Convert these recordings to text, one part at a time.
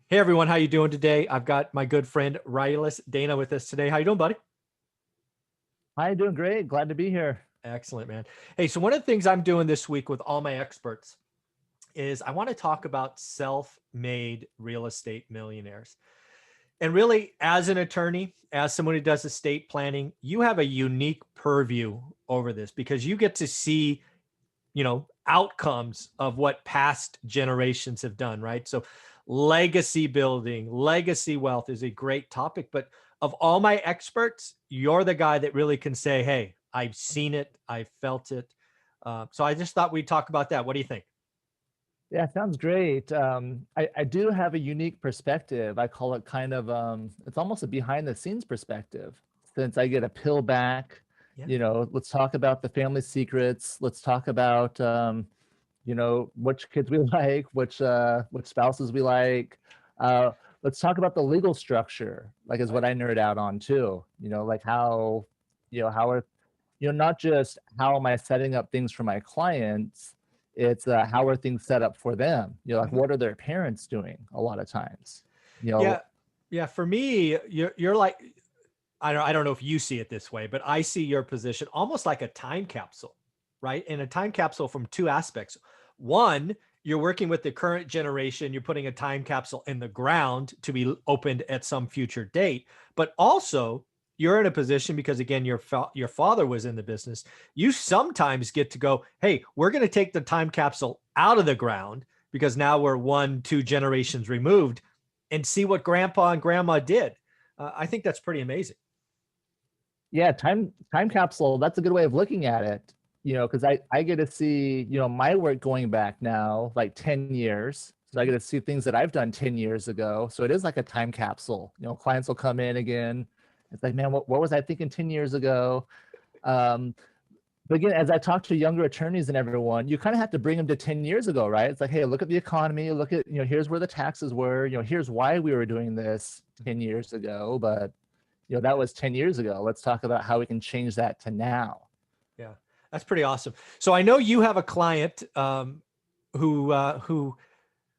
Hey everyone, how you doing today? I've got my good friend Rylas Dana with us today. How you doing, buddy? Hi, doing great. Glad to be here. Excellent, man. Hey, so one of the things I'm doing this week with all my experts is I want to talk about self-made real estate millionaires. And really, as an attorney, as someone who does estate planning, you have a unique purview over this because you get to see outcomes of what past generations have done, right? So legacy building, legacy wealth is a great topic, but of all my experts, you're the guy that really can say, hey, I've seen it, I felt it. So I just thought we'd talk about that. What do you think? Yeah, sounds great. I do have a unique perspective. I call it kind of, it's almost a behind the scenes perspective since I get a peel back, Yeah. let's talk about the family secrets. Let's talk about, which kids we like, which spouses we like. Uh, let's talk about the legal structure, like is Right. what I nerd out on too, like how are not just how am I setting up things for my clients, it's how are things set up for them? Like Mhm. what are their parents doing a lot of times? You Yeah. know, Yeah. For me, you're like, I don't know if you see it this way, but I see your position almost like a time capsule, right? And a time capsule from two aspects. One, you're working with the current generation, you're putting a time capsule in the ground to be opened at some future date, but also you're in a position because again your father was in the business. You sometimes get to go, "Hey, we're going to take the time capsule out of the ground because now we're 1, 2 generations removed and see what grandpa and grandma did." I think that's pretty amazing. yeah, time capsule, that's a good way of looking at it, because I get to see, my work going back now like 10 years. So I Mhm. get to see things that I've done 10 years ago. So it is like a time capsule. Clients will come in again. It's like, man, what was I thinking 10 years ago? Um, but again, as I talk to younger attorneys and everyone, you kind of have to bring them to 10 years ago, right? It's like, hey, look at the economy, look at, here's where the taxes were, here's why we were doing this 10 years ago. But, that was 10 years ago. Let's talk about how we can change that to now. Yeah, that's pretty awesome. So I know you have a client who uh, who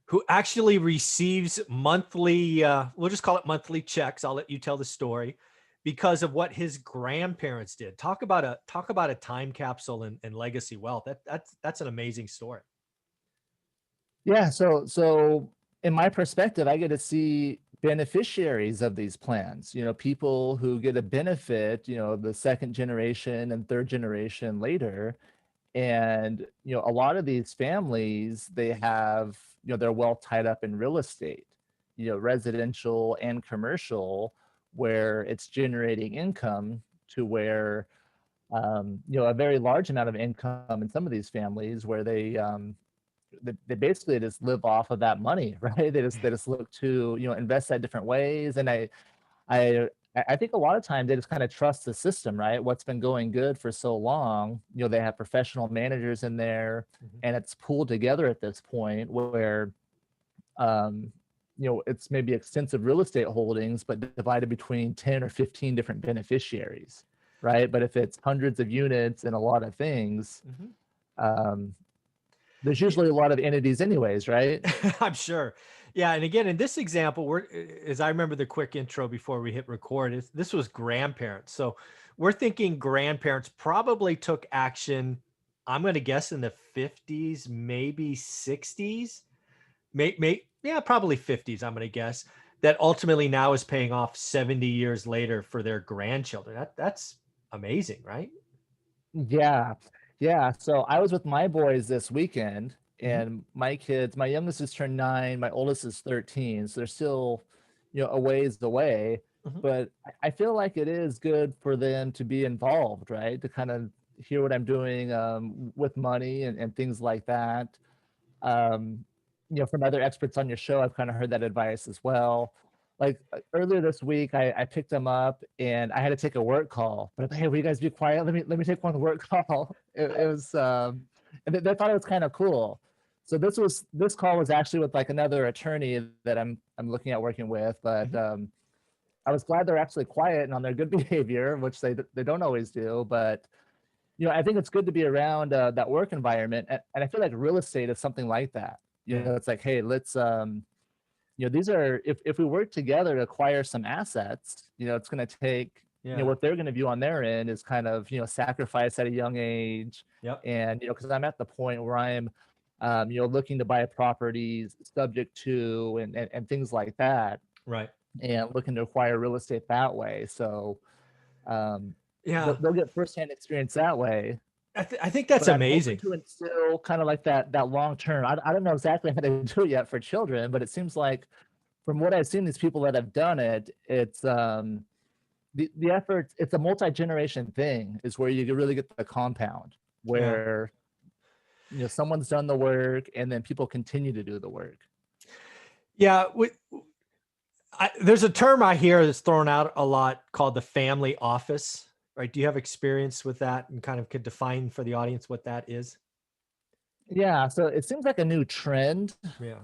who actually receives monthly. We'll just call it monthly checks. I'll let you tell the story because of what his grandparents did. Talk about a time capsule and legacy wealth. That's an amazing story. Yeah, so in my perspective, I get to see beneficiaries of these plans, people who get a benefit, the second generation and third generation later. And, a lot of these families, they have, their wealth tied up in real estate, residential and commercial, where it's generating income to where, a very large amount of income in some of these families where they basically just live off of that money, right? They just look to, invest that different ways. And I I think a lot of times they just kind of trust the system, right? What's been going good for so long, they have professional managers in there, Mhm. and it's pulled together at this point where, um, it's maybe extensive real estate holdings, but divided between 10 or 15 different beneficiaries, right? But if it's hundreds of units and a lot of things, Mhm. um, there's Yeah, usually a lot of entities anyways, right? I'm sure. Yeah, and again, in this example, as I remember the quick intro before we hit record, this was grandparents. So we're thinking grandparents probably took action. I'm going to guess in the 50s, maybe 60s, yeah, probably 50s. I'm going to guess that ultimately now is paying off 70 years later for their grandchildren. That's amazing, right? Yeah. Yeah. So I was with my boys this weekend, Mhm. and my kids, my youngest is turned 9, my oldest is 13. So they're still, a ways away. Mhm. But I feel like it is good for them to be involved, right? To kind of hear what I'm doing with money and things like that. Um, from other experts on your show, I've kind of heard that advice as well. Like earlier this week, I picked them up and I had to take a work call. But hey, will you guys be quiet? Let me take one work call. It was and they thought it was kind of cool. So this call was actually with like another attorney that I'm looking at working with, but Mhm. I was glad they're actually quiet and on their good behavior, which they don't always do. But I think it's good to be around that work environment, and I feel like real estate is something like that. Yeah. It's like, hey, these are, if we work together to acquire some assets, it's going to take, Yeah. what they're going to view on their end is kind of, sacrifice at a young age. Yep. And, because I'm at the point where I'm, looking to buy properties subject to, and things like that, Right. and looking to acquire real estate that way. So, Yeah. they'll get firsthand experience that way. I think that's But I'm hoping amazing. to instill kind of like that long term. I don't know exactly how to do it yet for children, but it seems like from what I've seen, these people that have done it, it's the effort. It's a multi-generation thing. Is where you really get the compound, Yeah. where someone's done the work, and then people continue to do the work. Yeah. There's a term I hear that's thrown out a lot called the family office, right? Do you have experience with that, and kind of could define for the audience what that is? Yeah, so it seems like a new trend Yeah.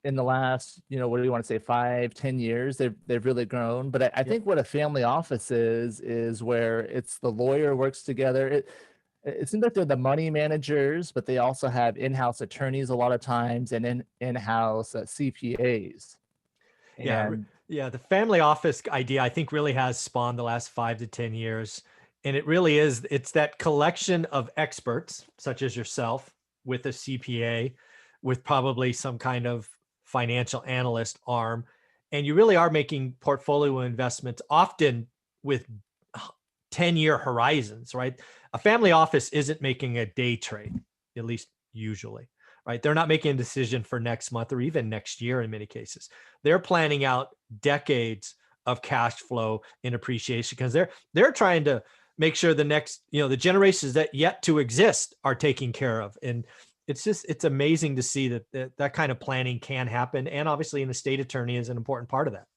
in the last, what do you want to say, 5-10 years. They've really grown. But I Yep. think what a family office is where it's the lawyer works together. It seems like they're the money managers, but they also have in-house attorneys a lot of times, and in-house CPAs. Yeah. And Yeah. The family office idea, I think, really has spawned the last 5 to 10 years. And it really is, it's that collection of experts, such as yourself, with a CPA, with probably some kind of financial analyst arm. And you really are making portfolio investments, often with 10-year horizons, right? A family office isn't making a day trade, at least usually, right? They're not making a decision for next month or even next year in many cases. They're planning out decades of cash flow and appreciation, because they're trying to make sure the next, the generations that yet to exist are taken care of. And it's amazing to see that kind of planning can happen. And obviously an estate attorney is an important part of that.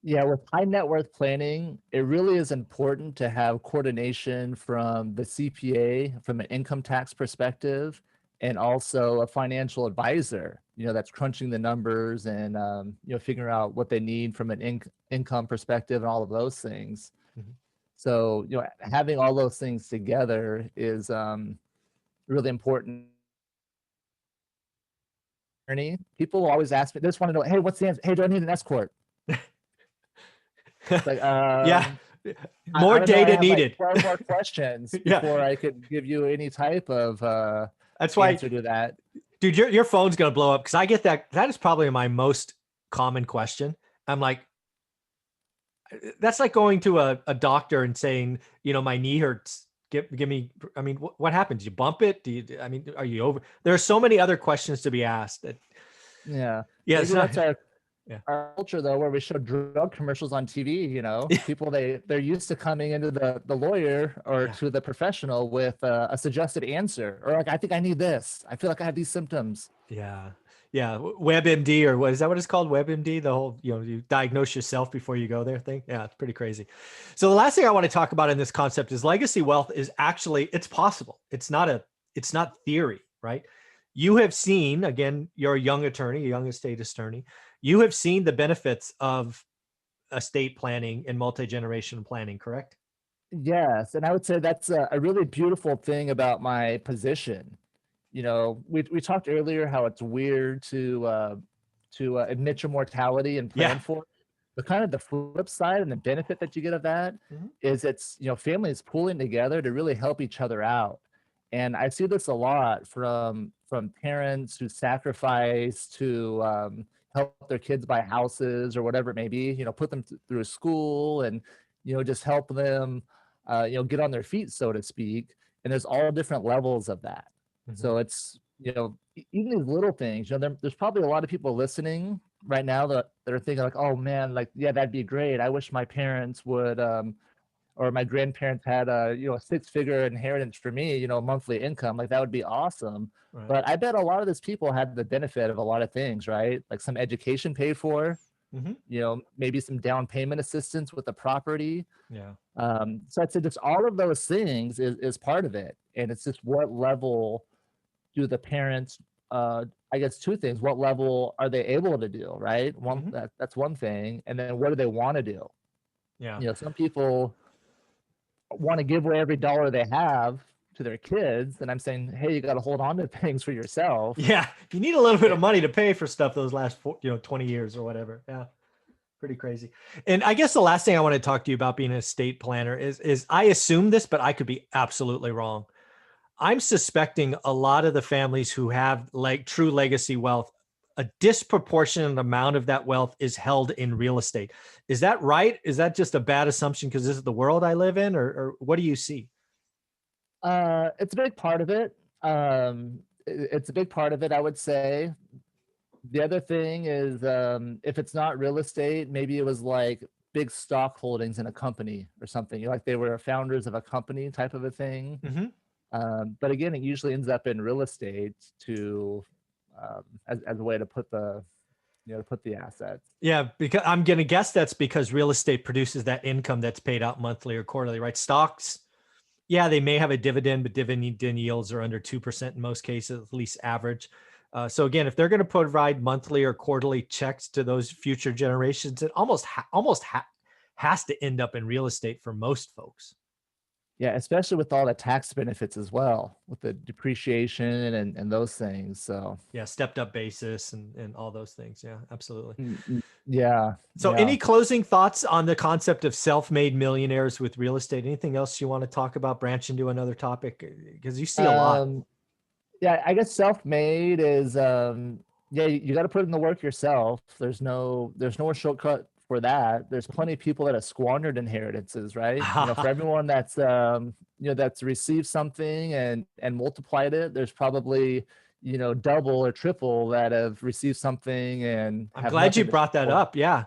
yeah, with high net worth planning, it really is important to have coordination from the CPA from an income tax perspective, and also a financial advisor, that's crunching the numbers, and figuring out what they need from an income perspective and all of those things. Mhm. So, having all those things together is really important. People will always ask me, they just want to know, hey, what's the answer? Hey, do I need an S corp? It's like, Yeah. I More don't know. I data have like needed. 12 more questions Yeah. before I could give you any type of That's why, answer to that. dude, your phone's going to blow up, because I get that. That is probably my most common question. I'm like, that's like going to a doctor and saying, my knee hurts. Give me, I mean, what happens? You bump it? I mean, are you over? There are so many other questions to be asked that, Yeah. yeah, it's Maybe not, that's yeah. our culture though, where we show drug commercials on TV. People, they're used to coming into the lawyer or Yeah. to the professional with a suggested answer, or like, I think I need this. I feel like I have these symptoms. Yeah. Yeah. WebMD, or what is that, what it's called? WebMD, the whole, you diagnose yourself before you go there thing. Yeah. It's pretty crazy. So the last thing I want to talk about in this concept is legacy wealth is actually, it's possible. It's not theory, right? You have seen, again, you're a young attorney, a young estate attorney. You have seen the benefits of estate planning and multi-generation planning, correct? Yes, and I would say that's a really beautiful thing about my position. We talked earlier how it's weird to admit your mortality and Yeah. plan for it. But kind of the flip side and the benefit that you get of that Mhm. is it's, families pooling together to really help each other out. And I see this a lot from parents who sacrifice to help their kids buy houses or whatever it may be, put them through school, and just help them get on their feet, so to speak. And there's all different levels of that. Mhm. So it's, even these little things, there's probably a lot of people listening right now that are thinking like, oh man, like, yeah, that'd be great. I wish my parents would, or my grandparents had a 6-figure inheritance for me, monthly income. Like, that would be awesome. Right. But I bet a lot of those people had the benefit of a lot of things, right? Like some education paid for, Mhm. maybe some down payment assistance with the property. Yeah. So I'd say just all of those things is part of it. And it's just what level do the parents, I guess two things. What level are they able to do, right? Mhm. That's one thing. And then what do they want to do? Yeah. Some people want to give away every dollar they have, to their kids, and I'm saying, hey, you got to hold on to things for yourself. Yeah, you need a little bit of money to pay for stuff those last 20 years or whatever. Yeah, pretty crazy. And I guess the last thing I want to talk to you about being an estate planner is I assume this, but I could be absolutely wrong. I'm suspecting a lot of the families who have like true legacy wealth, a disproportionate amount of that wealth is held in real estate. Is that right? Is that just a bad assumption because this is the world I live in, or what do you see? It's a big part of it. It's a big part of it, I would say. The other thing is, if it's not real estate, maybe it was like big stock holdings in a company or something. Like they were founders of a company type of a thing. Mm-hmm. But again, it usually ends up in real estate to as a way to put the to put the assets. Yeah, because I'm going to guess that's because real estate produces that income that's paid out monthly or quarterly, right? Stocks, yeah, they may have a dividend, but dividend yields are under 2% in most cases, at least average. So again, if they're going to provide monthly or quarterly checks to those future generations, it has to end up in real estate for most folks. Yeah, especially with all the tax benefits as well, with the depreciation and those things. So Yeah, stepped up basis and all those things. Yeah, absolutely. Yeah. So any closing thoughts on the concept of self-made millionaires with real estate? Anything else you want to talk about, branch into another topic? Because you see a lot. Yeah, I guess self-made is yeah, you got to put in the work yourself. There's no shortcut for that. There's plenty of people that have squandered inheritances, right? For everyone that's that's received something and multiplied it, there's probably double or triple that have received something and I'm have glad you nothing to brought that show. up. Yeah.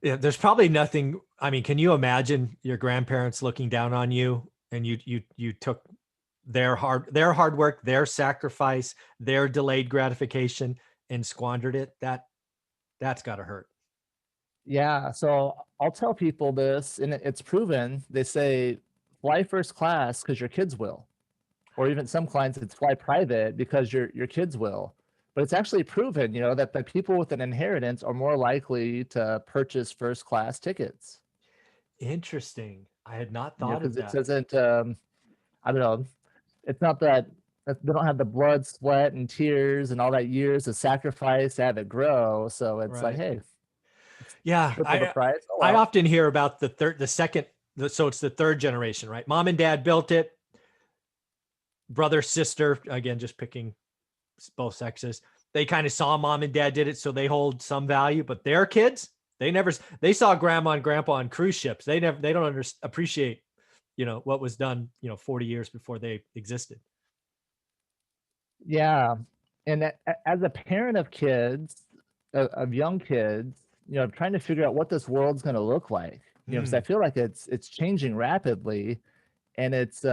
Yeah, there's probably nothing. I mean, can you imagine your grandparents looking down on you and you took their hard work, their sacrifice, their delayed gratification and squandered it? That's got to hurt. Yeah, so I'll tell people this, and it's proven. They say fly first class because your kids will, or even some clients it's fly private because your kids will. But it's actually proven, that the people with an inheritance are more likely to purchase first class tickets. Interesting. I had not thought of Because it that. doesn't. I don't know. It's not that they don't have the blood, sweat, and tears and all that years of sacrifice to have it grow. So it's like, Right. hey, Yeah, triple the price. Oh I well. often hear about so it's the third generation, right? Mom and dad built it, brother, sister, again, just picking both sexes. They kind of saw mom and dad did it, so they hold some value, but their kids, they saw grandma and grandpa on cruise ships. They don't appreciate, what was done, 40 years before they existed. Yeah, and as a parent of kids, of young kids, I'm trying to figure out what this world's going to look like. Because I feel like it's changing rapidly, and it's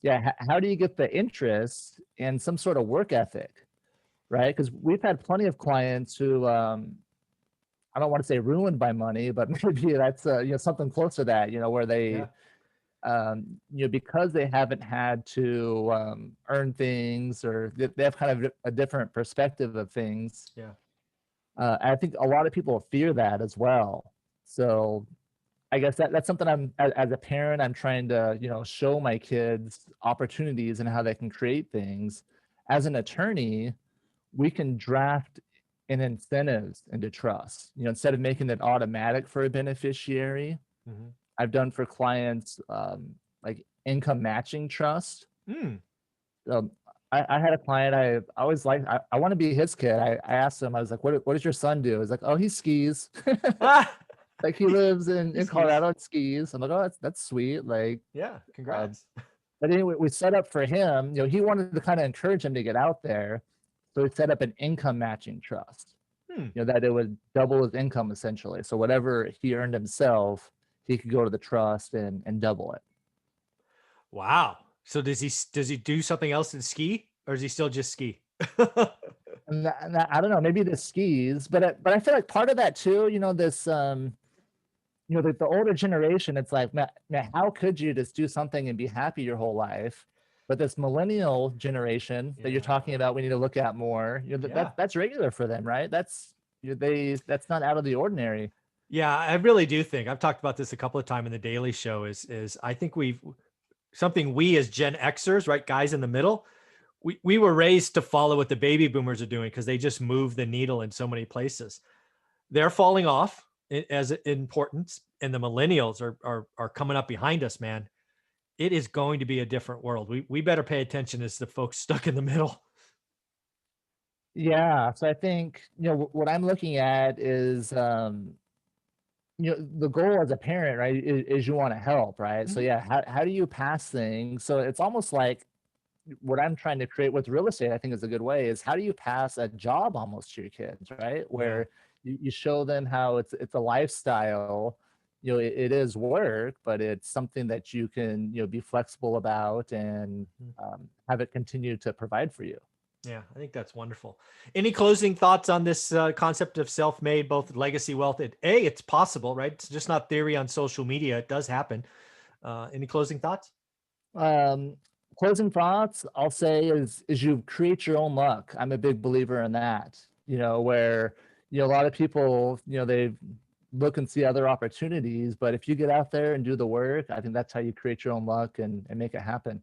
yeah. How do you get the interest and some sort of work ethic, right? Because we've had plenty of clients who I don't want to say ruined by money, but maybe that's something close to that. Where they because they haven't had to earn things, or they have kind of a different perspective of things. Yeah. I think a lot of people fear that as well. So I guess that's something as a parent, I'm trying to, show my kids opportunities and how they can create things. As an attorney, we can draft in incentives into trust, instead of making it automatic for a beneficiary. Mm-hmm. I've done for clients like income matching trust. Um, I had a client, I always like, I want to be his kid. I asked him, I was like, what does your son do? He's like, oh, he skis. Ah, Like he lives in skis. Colorado and skis. I'm like, oh, that's sweet. Like, Yeah, congrats. but anyway, we set up for him, he wanted to kind of encourage him to get out there. So we set up an income matching trust, that it would double his income essentially. So whatever he earned himself, he could go to the trust and double it. Wow. So does he do something else than ski, or is he still just ski? And I don't know, maybe the skis, but I feel like part of that too, this the older generation, it's like, man, how could you just do something and be happy your whole life? But this millennial generation that you're talking about, we need to look at more. That's regular for them, right? That's not out of the ordinary. Yeah, I really do think I've talked about this a couple of times in the Daily Show. Is I think something we as Gen Xers, right, guys in the middle, we were raised to follow what the baby boomers are doing because they just move the needle in so many places. They're falling off as importance, and the millennials are coming up behind us, man. It is going to be a different world. We better pay attention as the folks stuck in the middle. Yeah, so I think, what I'm looking at is, the goal as a parent, right, is you want to help, right? So Mhm. yeah, how do you pass things? So it's almost like what I'm trying to create with real estate, I think is a good way, is how do you pass a job almost to your kids, right? Yeah. Where you show them how it's a lifestyle, it is work, but it's something that you can, be flexible about and Mhm. have it continue to provide for you. Yeah, I think that's wonderful. Any closing thoughts on this concept of self-made, both legacy wealth? It's possible, right? It's just not theory on social media. It does happen. Any closing thoughts? Um, Closing thoughts, I'll say is you create your own luck. I'm a big believer in that. Where a lot of people, they look and see other opportunities, but if you get out there and do the work, I think that's how you create your own luck and make it happen.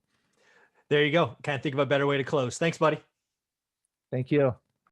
There you go. Can't think of a better way to close. Thanks, buddy. Thank you.